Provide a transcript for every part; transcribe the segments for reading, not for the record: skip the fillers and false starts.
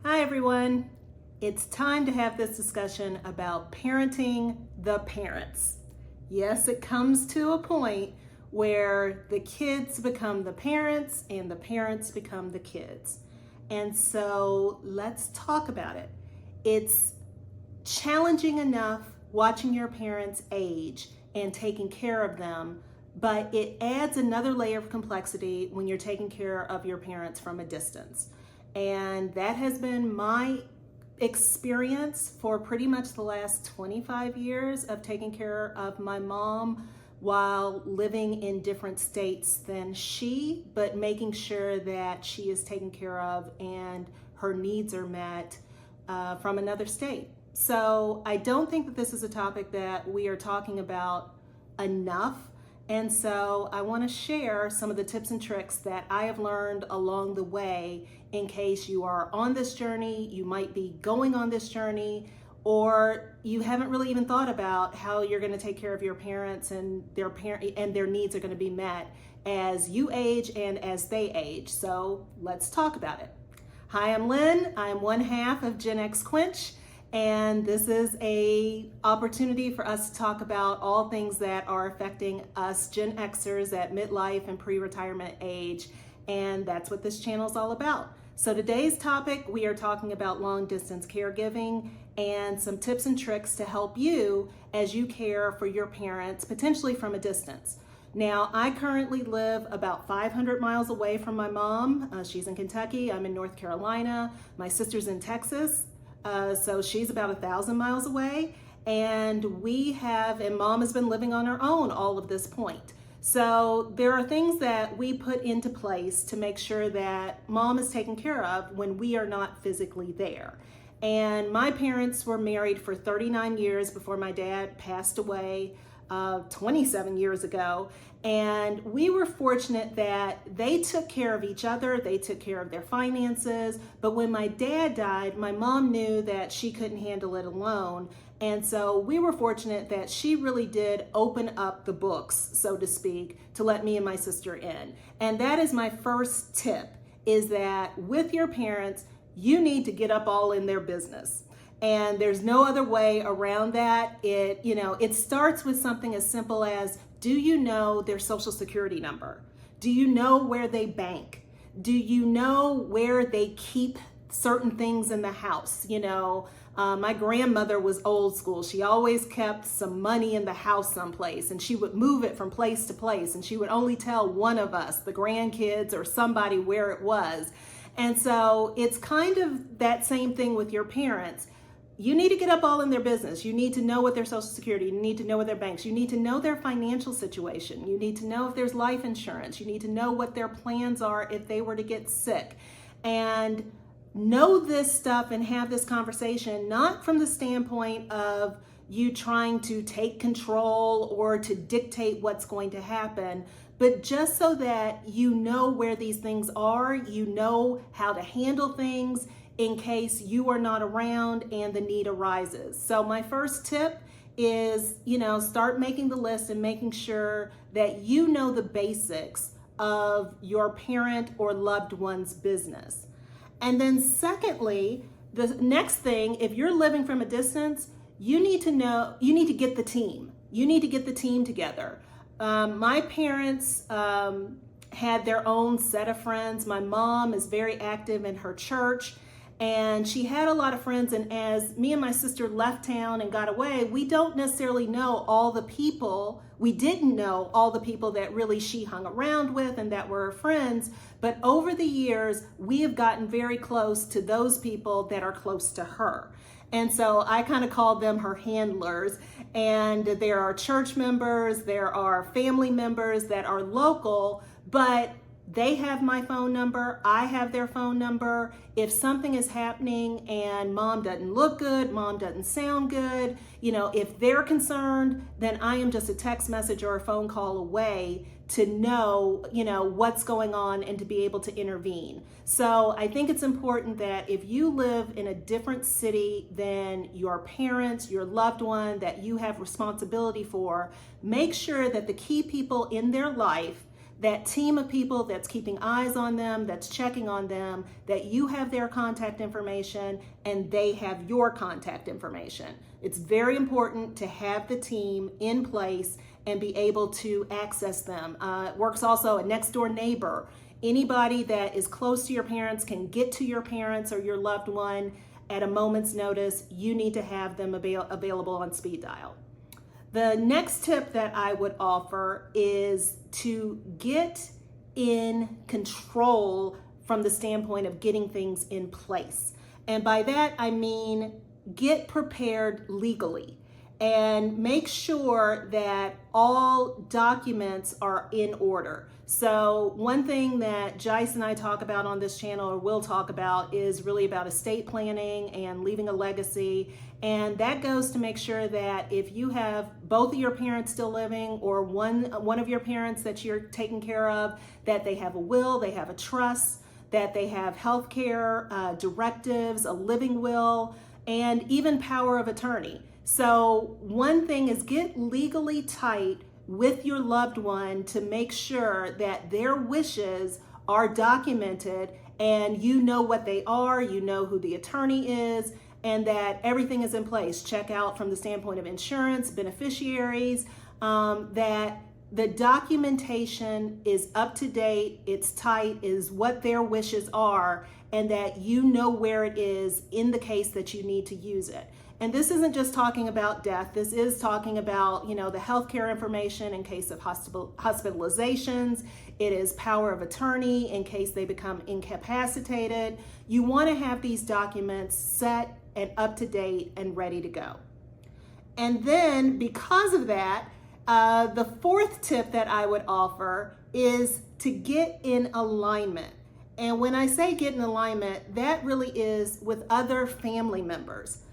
Hi everyone. It's time to have this discussion about parenting the parents. Yes, it comes to a point where the kids become the parents and the parents become the kids. And so let's talk about it. It's challenging enough watching your parents age and taking care of them, but it adds another layer of complexity when you're taking care of your parents from a distance. And that has been my experience for pretty much the last 25 years of taking care of my mom while living in different states than she, but making sure that she is taken care of and her needs are met from another state. So I don't think that this is a topic that we are talking about enough. And so I want to share some of the tips and tricks that I have learned along the way in case you are on this journey, you might be going on this journey, or you haven't really even thought about how you're going to take care of your parents and their needs are going to be met as you age and as they age. So let's talk about it. Hi, I'm Lynn. I'm one half of Gen X Quench. And this is an opportunity for us to talk about all things that are affecting us Gen Xers at midlife and pre-retirement age. And that's what this channel is all about. So today's topic, we are talking about long distance caregiving and some tips and tricks to help you as you care for your parents, potentially from a distance. Now, I currently live about 500 miles away from my mom. She's in Kentucky, I'm in North Carolina. My sister's in Texas. So she's about 1,000 miles away, and mom has been living on her own all of this point. So there are things that we put into place to make sure that mom is taken care of when we are not physically there. And my parents were married for 39 years before my dad passed away 27 years ago. And we were fortunate that they took care of each other, they took care of their finances. But when my dad died, my mom knew that she couldn't handle it alone. And so we were fortunate that she really did open up the books, so to speak, to let me and my sister in. And that is my first tip, is that with your parents, you need to get up all in their business. And there's no other way around that. It starts with something as simple as, do you know their social security number? Do you know where they bank? Do you know where they keep certain things in the house? My grandmother was old school. She always kept some money in the house someplace, and she would move it from place to place, and she would only tell one of us, the grandkids or somebody, where it was. And so it's kind of that same thing with your parents. You need to get up all in their business. You need to know what their social security, you need to know what their banks, you need to know their financial situation. You need to know if there's life insurance. You need to know what their plans are if they were to get sick. And know this stuff and have this conversation, not from the standpoint of you trying to take control or to dictate what's going to happen, but just so that you know where these things are, you know how to handle things in case you are not around and the need arises. So my first tip is, start making the list and making sure that you know the basics of your parent or loved one's business. And then secondly, the next thing, if you're living from a distance, you need to get the team. You need to get the team together. My parents had their own set of friends. My mom is very active in her church, and she had a lot of friends. And as me and my sister left town and got away, we don't necessarily know all the people. We didn't know all the people that really she hung around with and that were her friends. But over the years, we have gotten very close to those people that are close to her. And so I kind of called them her handlers. And there are church members, there are family members that are local, but they have my phone number, I have their phone number. If something is happening and mom doesn't look good, mom doesn't sound good, if they're concerned, then I am just a text message or a phone call away to know, what's going on and to be able to intervene. So I think it's important that if you live in a different city than your parents, your loved one that you have responsibility for, make sure that the key people in their life that team of people that's keeping eyes on them, that's checking on them, that you have their contact information and they have your contact information. It's very important to have the team in place and be able to access them. It works also a next door neighbor. Anybody that is close to your parents can get to your parents or your loved one at a moment's notice. You need to have them available on speed dial. The next tip that I would offer is to get in control from the standpoint of getting things in place. And by that, I mean get prepared legally and make sure that all documents are in order. So one thing that Jice and I talk about on this channel, or will talk about, is really about estate planning and leaving a legacy. And that goes to make sure that if you have both of your parents still living or one of your parents that you're taking care of, that they have a will, they have a trust, that they have health care directives, a living will, and even power of attorney. So one thing is get legally tight with your loved one to make sure that their wishes are documented and you know what they are, you know who the attorney is, and that everything is in place. Check out from the standpoint of insurance, beneficiaries, that the documentation is up to date, it's tight, is what their wishes are, and that you know where it is in the case that you need to use it. And this isn't just talking about death. This is talking about, the healthcare information in case of hospitalizations. It is power of attorney in case they become incapacitated. You want to have these documents set and up to date and ready to go. And then because of that, the fourth tip that I would offer is to get in alignment. And when I say get in alignment, that really is with other family members.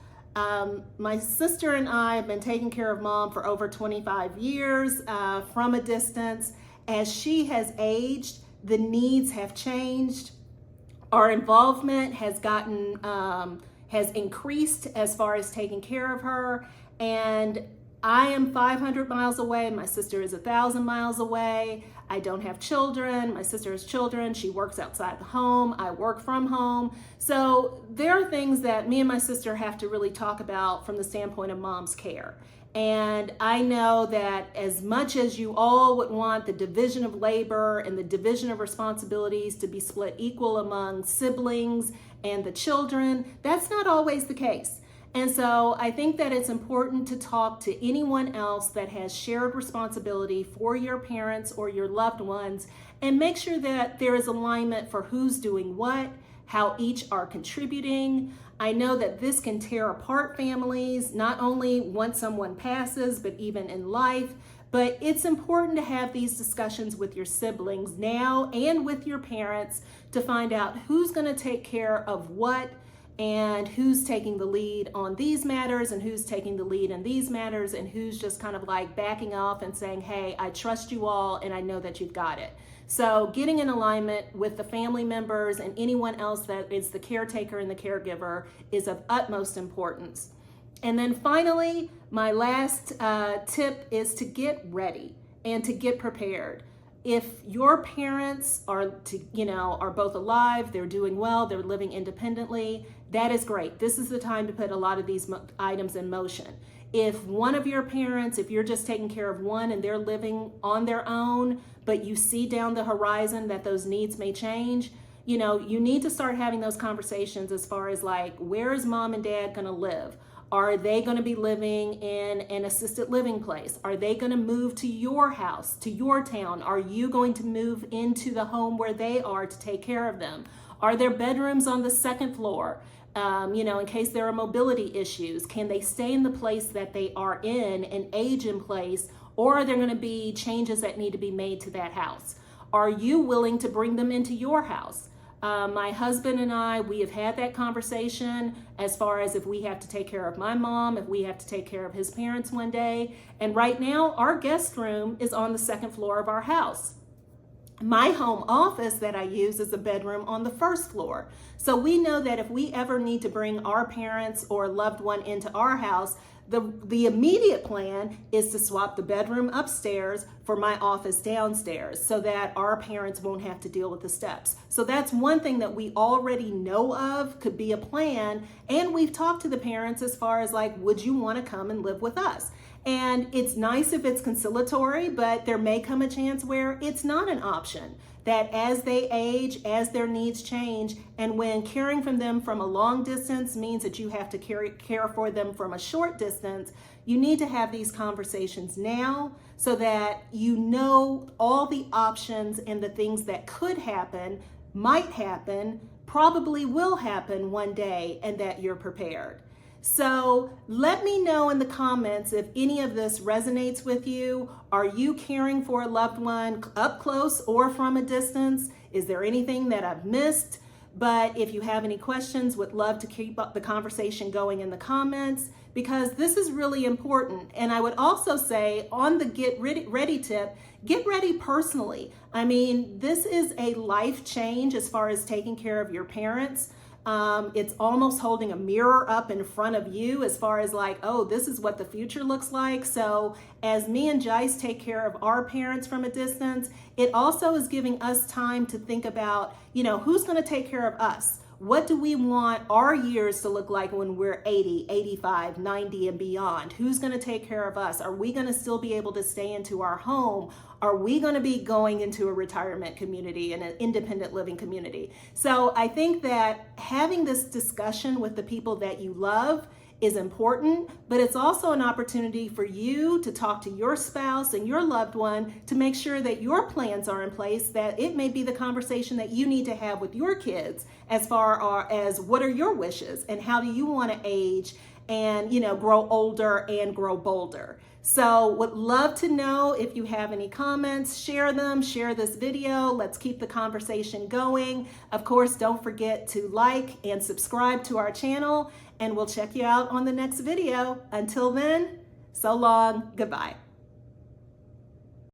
My sister and I have been taking care of Mom for over 25 years from a distance. As she has aged, the needs have changed. Our involvement has increased as far as taking care of her. And I am 500 miles away. My sister is 1,000 miles away. I don't have children. My sister has children. She works outside the home. I work from home. So there are things that me and my sister have to really talk about from the standpoint of Mom's care. And I know that as much as you all would want the division of labor and the division of responsibilities to be split equal among siblings and the children, that's not always the case. And so I think that it's important to talk to anyone else that has shared responsibility for your parents or your loved ones and make sure that there is alignment for who's doing what, how each are contributing. I know that this can tear apart families, not only once someone passes, but even in life. But it's important to have these discussions with your siblings now and with your parents to find out who's going to take care of what, and who's taking the lead on these matters and who's taking the lead in these matters and who's just kind of like backing off and saying, hey, I trust you all and I know that you've got it. So getting in alignment with the family members and anyone else that is the caretaker and the caregiver is of utmost importance. And then finally, my last tip is to get ready and to get prepared. If your parents are both alive, they're doing well, they're living independently, that is great. This is the time to put a lot of these items in motion. If one of your parents, if you're just taking care of one and they're living on their own, but you see down the horizon that those needs may change, you need to start having those conversations as far as like, where is Mom and Dad going to live? Are they going to be living in an assisted living place? Are they going to move to your house, to your town? Are you going to move into the home where they are to take care of them? Are there bedrooms on the second floor? In case there are mobility issues, can they stay in the place that they are in and age in place? Or are there going to be changes that need to be made to that house? Are you willing to bring them into your house? My husband and I, we have had that conversation as far as if we have to take care of my mom, if we have to take care of his parents one day. And right now, our guest room is on the second floor of our house. My home office that I use is a bedroom on the first floor. So we know that if we ever need to bring our parents or loved one into our house, the immediate plan is to swap the bedroom upstairs for my office downstairs so that our parents won't have to deal with the steps. So that's one thing that we already know of could be a plan. And we've talked to the parents as far as like, would you want to come and live with us? And it's nice if it's conciliatory, but there may come a chance where it's not an option. That as they age, as their needs change, and when caring for them from a long distance means that you have to care for them from a short distance, you need to have these conversations now so that you know all the options and the things that could happen, might happen, probably will happen one day, and that you're prepared. So let me know in the comments if any of this resonates with you. Are you caring for a loved one up close or from a distance? Is there anything that I've missed? But if you have any questions, would love to keep up the conversation going in the comments, because this is really important. And I would also say on the get ready tip, get ready personally. I mean, this is a life change as far as taking care of your parents. It's almost holding a mirror up in front of you as far as like, oh, this is what the future looks like. So as me and Jice take care of our parents from a distance, it also is giving us time to think about, who's going to take care of us? What do we want our years to look like when we're 80, 85, 90 and beyond? Who's going to take care of us? Are we going to still be able to stay into our home? Are we going to be going into a retirement community and an independent living community? So I think that having this discussion with the people that you love is important, but it's also an opportunity for you to talk to your spouse and your loved one to make sure that your plans are in place, that it may be the conversation that you need to have with your kids as far as what are your wishes and how do you want to age and, grow older and grow bolder. So would love to know if you have any comments, share them, share this video. Let's keep the conversation going. Of course, don't forget to like and subscribe to our channel, and we'll check you out on the next video. Until then, so long, goodbye.